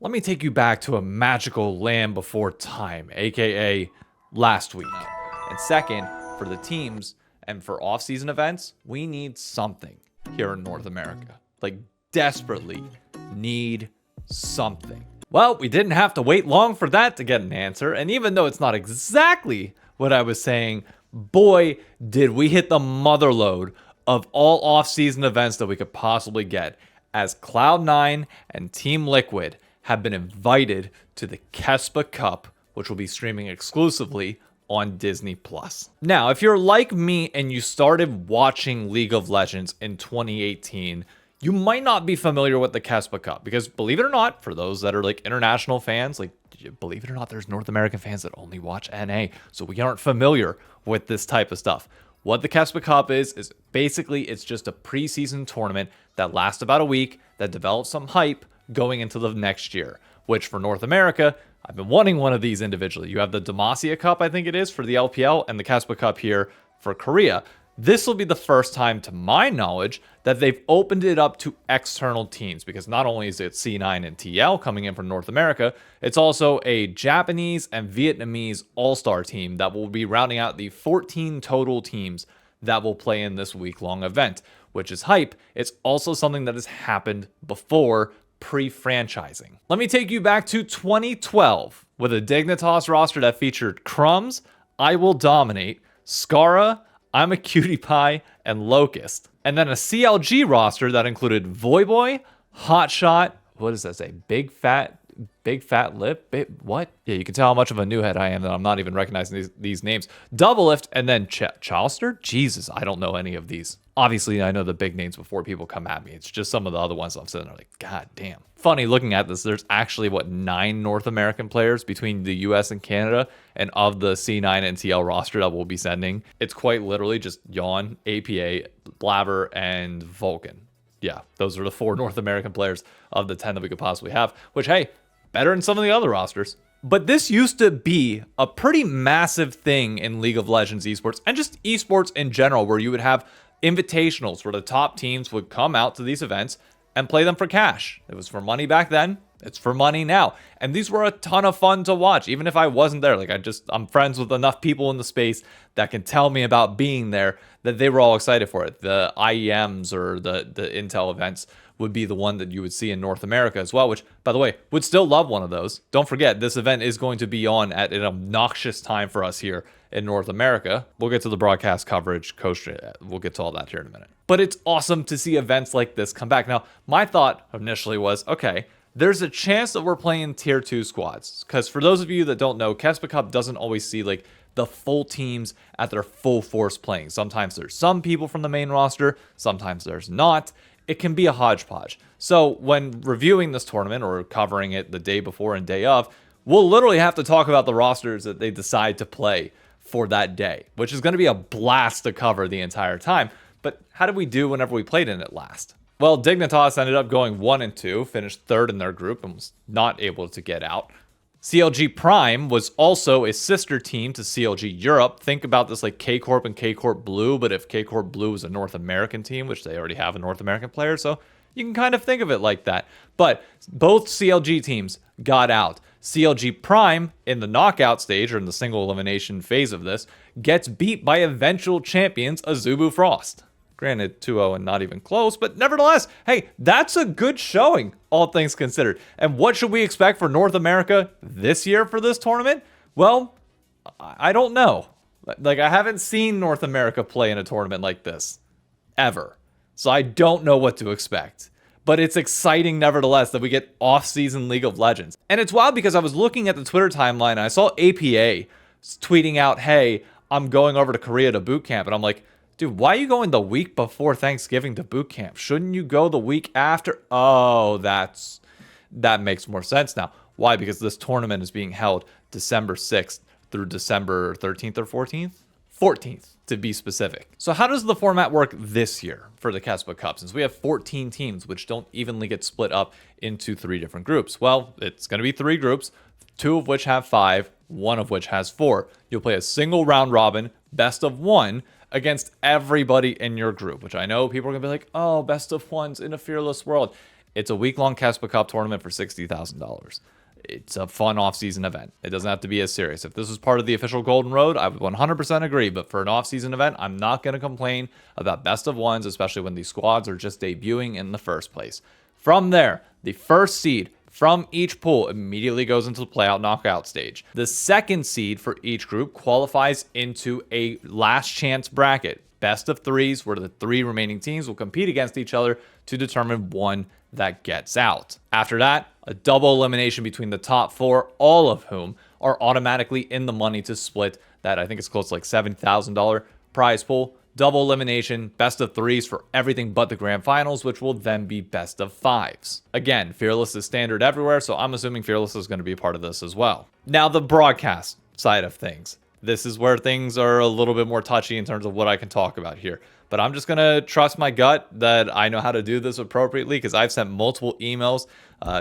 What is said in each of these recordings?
Let me take you back to a magical land before time, aka last week. And second, for the teams and for off-season events, we need something here in North America. Like, desperately need something. Well, we didn't have to wait long for that to get an answer, and even though it's not exactly what I was saying, boy, did we hit the mother lode of all off-season events that we could possibly get, as Cloud9 and Team Liquid have been invited to the Kespa Cup, which will be streaming exclusively on Disney+. Now, if you're like me and you started watching League of Legends in 2018, you might not be familiar with the Kespa Cup, because believe it or not, for those that are like international fans, like believe it or not, there's North American fans that only watch NA, so we aren't familiar with this type of stuff. What the Kespa Cup is basically it's just a preseason tournament that lasts about a week, that develops some hype going into the next year, which for North America, I've been wanting one of these individually. You have the Demacia Cup, I think it is, for the LPL, and the Kespa Cup here for Korea. This will be the first time, to my knowledge, that they've opened it up to external teams, because not only is it C9 and TL coming in from North America, it's also a Japanese and Vietnamese all-star team that will be rounding out the 14 total teams that will play in this week-long event, which is hype. It's also something that has happened before, pre-franchising. Let me take you back to 2012 with a Dignitas roster that featured Crumbs, I Will Dominate, Scara, I'm a Cutie Pie, and Locust. And then a CLG roster that included Voyboy, Hotshot, what does that say? Big Fat Lip? What? Yeah, you can tell how much of a new head I am that I'm not even recognizing these names. Doublelift, and then Chalster? Jesus, I don't know any of these. Obviously, I know the big names before people come at me. It's just some of the other ones I'm sitting there like, God damn. Funny looking at this, there's actually, 9 North American players between the US and Canada, and of the C9 and TL roster that we'll be sending, it's quite literally just Yawn, APA, Blabber, and Vulcan. Yeah, those are the 4 North American players of the 10 that we could possibly have, which, hey, better than some of the other rosters. But this used to be a pretty massive thing in League of Legends esports, and just esports in general, where you would have invitationals where the top teams would come out to these events and play them for cash. It was for money back then. It's for money now. And these were a ton of fun to watch, even if I wasn't there. Like, I'm friends with enough people in the space that can tell me about being there, that they were all excited for it. The IEMs or the Intel events would be the one that you would see in North America as well, which, by the way, would still love one of those. Don't forget, this event is going to be on at an obnoxious time for us here in North America. We'll get to the broadcast coverage, coach, we'll get to all that here in a minute. But it's awesome to see events like this come back. Now, my thought initially was, okay, there's a chance that we're playing tier 2 squads, because for those of you that don't know, Kespa Cup doesn't always see like the full teams at their full force playing. Sometimes there's some people from the main roster, sometimes there's not. It can be a hodgepodge. So when reviewing this tournament or covering it the day before and day of, we'll literally have to talk about the rosters that they decide to play for that day, which is going to be a blast to cover the entire time. But how did we do whenever we played in it last? Well, Dignitas ended up going 1-2, finished 3rd in their group, and was not able to get out. CLG Prime was also a sister team to CLG Europe. Think about this like K-Corp and K-Corp Blue, but if K-Corp Blue was a North American team, which they already have a North American player, so you can kind of think of it like that. But both CLG teams got out. CLG Prime, in the knockout stage, or in the single elimination phase of this, gets beat by eventual champions Azubu Frost. Granted, 2-0 and not even close, but nevertheless, hey, that's a good showing, all things considered. And what should we expect for North America this year for this tournament? Well, I don't know. Like, I haven't seen North America play in a tournament like this, ever. So I don't know what to expect. But it's exciting, nevertheless, that we get off-season League of Legends. And it's wild because I was looking at the Twitter timeline, and I saw APA tweeting out, hey, I'm going over to Korea to boot camp. And I'm like, dude, why are you going the week before Thanksgiving to boot camp? Shouldn't you go the week after? Oh, that makes more sense now. Why? Because this tournament is being held December 6th through December 13th or 14th? 14th, to be specific. So how does the format work this year for the Kespa Cup, since we have 14 teams, which don't evenly get split up into 3 different groups? Well, it's going to be 3 groups, 2 of which have 5, 1 of which has 4. You'll play a single round robin, best of 1, against everybody in your group, which I know people are going to be like, oh, best of 1s in a fearless world. It's a week-long Kespa Cup tournament for $60,000. It's a fun off-season event. It doesn't have to be as serious. If this was part of the official Golden Road, I would 100% agree. But for an off-season event, I'm not going to complain about best of ones, especially when these squads are just debuting in the first place. From there, the first seed from each pool immediately goes into the playout knockout stage. The second seed for each group qualifies into a last chance bracket. Best of threes, where the 3 remaining teams will compete against each other to determine one that gets out. After that, a double elimination between the top 4, all of whom are automatically in the money to split that. I think it's close to like $70,000 prize pool. Double elimination, best of 3s for everything but the grand finals, which will then be best of 5s. Again, Fearless is standard everywhere, so I'm assuming Fearless is going to be a part of this as well. Now, the broadcast side of things. This is where things are a little bit more touchy in terms of what I can talk about here. But I'm just going to trust my gut that I know how to do this appropriately, because I've sent multiple emails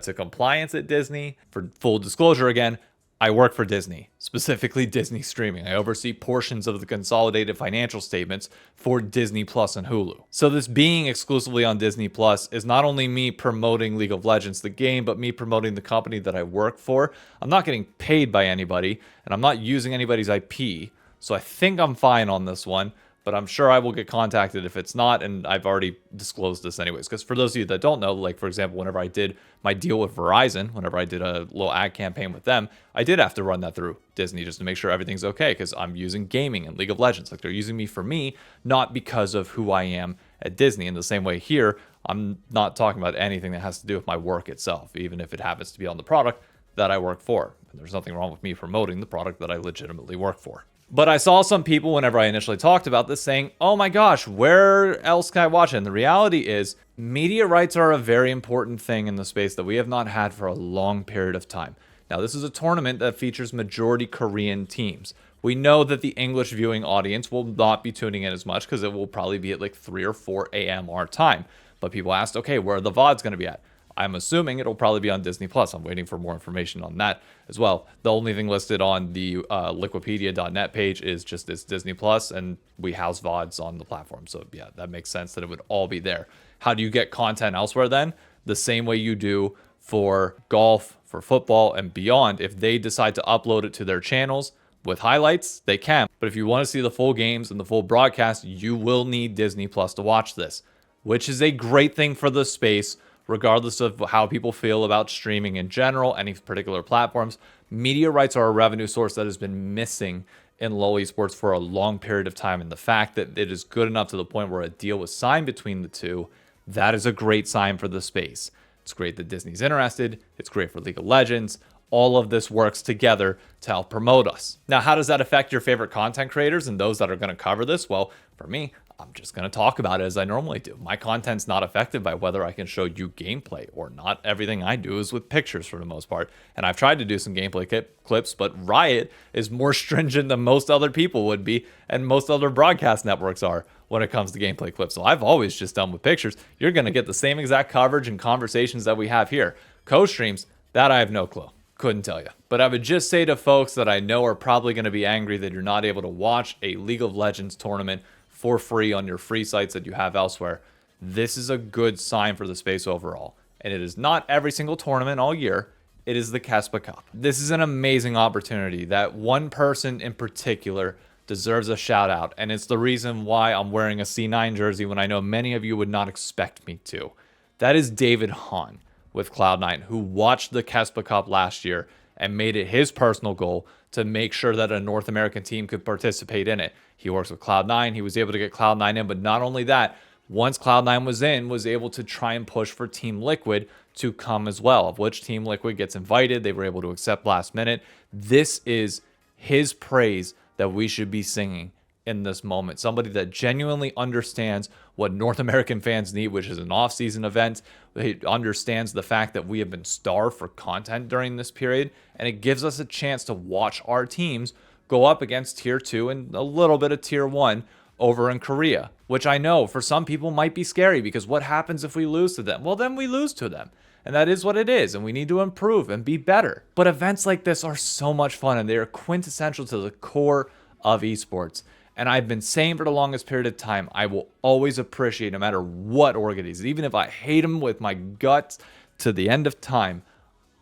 to compliance at Disney. For full disclosure again, I work for Disney, specifically Disney Streaming. I oversee portions of the consolidated financial statements for Disney Plus and Hulu. So this being exclusively on Disney Plus is not only me promoting League of Legends, the game, but me promoting the company that I work for. I'm not getting paid by anybody, and I'm not using anybody's IP. So I think I'm fine on this one, but I'm sure I will get contacted if it's not, and I've already disclosed this anyways. Because for those of you that don't know, like for example, whenever I did my deal with Verizon, whenever I did a little ad campaign with them, I did have to run that through Disney just to make sure everything's okay, because I'm using gaming and League of Legends. Like they're using me for me, not because of who I am at Disney. In the same way here, I'm not talking about anything that has to do with my work itself, even if it happens to be on the product that I work for. And there's nothing wrong with me promoting the product that I legitimately work for. But I saw some people whenever I initially talked about this saying, oh my gosh, where else can I watch it? And the reality is media rights are a very important thing in the space that we have not had for a long period of time. Now, this is a tournament that features majority Korean teams. We know that the English viewing audience will not be tuning in as much because it will probably be at like 3 or 4 a.m. our time. But people asked, okay, where are the VODs going to be at? I'm assuming it'll probably be on Disney Plus. I'm waiting for more information on that as well. The only thing listed on the liquipedia.net page is just this Disney Plus, and we house VODs on the platform. So yeah, that makes sense that it would all be there. How do you get content elsewhere then? The same way you do for golf, for football, and beyond. If they decide to upload it to their channels with highlights, they can. But if you want to see the full games and the full broadcast, you will need Disney Plus to watch this, which is a great thing for the space. Regardless of how people feel about streaming in general, any particular platforms, media rights are a revenue source that has been missing in LoL Esports for a long period of time. And the fact that it is good enough to the point where a deal was signed between the two, that is a great sign for the space. It's great that Disney's interested. It's great for League of Legends. All of this works together to help promote us. Now, how does that affect your favorite content creators and those that are going to cover this? Well, for me, I'm just going to talk about it as I normally do. My content's not affected by whether I can show you gameplay or not. Everything I do is with pictures for the most part. And I've tried to do some gameplay clips, but Riot is more stringent than most other people would be, and most other broadcast networks are when it comes to gameplay clips. So I've always just done with pictures. You're going to get the same exact coverage and conversations that we have here. Co-streams, that I have no clue. Couldn't tell you. But I would just say to folks that I know are probably going to be angry that you're not able to watch a League of Legends tournament for free on your free sites that you have elsewhere, this is a good sign for the space overall. And it is not every single tournament all year. It is the Kespa Cup. This is an amazing opportunity that one person in particular deserves a shout out. And it's the reason why I'm wearing a C9 jersey when I know many of you would not expect me to. That is David Hahn with Cloud9, who watched the Kespa Cup last year and made it his personal goal to make sure that a North American team could participate in it. He works with Cloud9. He was able to get Cloud9 in, but not only that, once Cloud9 was in, was able to try and push for Team Liquid to come as well, of which Team Liquid gets invited. They were able to accept last minute. This is his praise that we should be singing in this moment. Somebody that genuinely understands what North American fans need, which is an off-season event. He understands the fact that we have been starved for content during this period, and it gives us a chance to watch our teams go up against Tier 2 and a little bit of Tier 1 over in Korea, which I know for some people might be scary, because what happens if we lose to them? Well, then we lose to them. And that is what it is, and we need to improve and be better. But events like this are so much fun, and they are quintessential to the core of esports. And I've been saying for the longest period of time, I will always appreciate, no matter what org it is, even if I hate them with my guts to the end of time,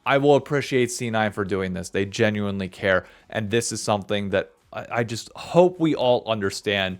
I will appreciate C9 for doing this. They genuinely care. And this is something that I just hope we all understand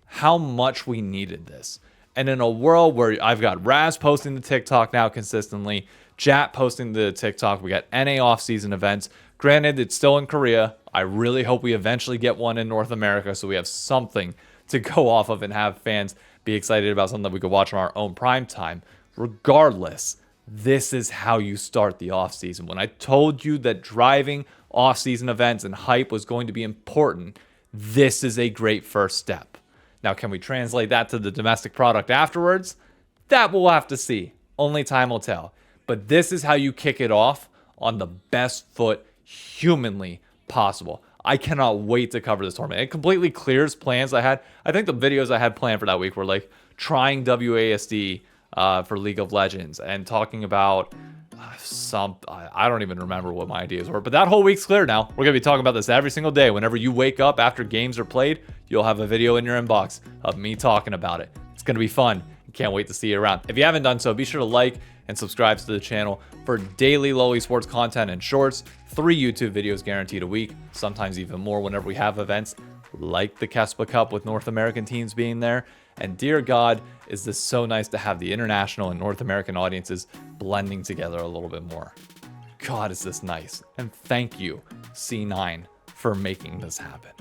how much we needed this. And in a world where I've got Raz posting the TikTok now consistently, Jat posting the TikTok, we got NA off-season events. Granted, it's still in Korea. I really hope we eventually get one in North America so we have something to go off of and have fans be excited about, something that we could watch on our own prime time. Regardless, this is how you start the off-season. When I told you that driving off-season events and hype was going to be important, this is a great first step. Now, can we translate that to the domestic product afterwards? That we'll have to see. Only time will tell. But this is how you kick it off on the best foot humanly possible. I cannot wait to cover this tournament. It completely clears plans I had. I think the videos I had planned for that week were like trying WASD for League of Legends and talking about I don't even remember what my ideas were, but that whole week's clear now. We're going to be talking about this every single day. Whenever you wake up after games are played, you'll have a video in your inbox of me talking about it. It's going to be fun. Can't wait to see you around. If you haven't done so, be sure to like and subscribe to the channel for daily LoL Esports content and shorts. 3 YouTube videos guaranteed a week, sometimes even more whenever we have events like the Kespa Cup with North American teams being there. And dear God, is this so nice to have the international and North American audiences blending together a little bit more. God, is this nice. And thank you, C9, for making this happen.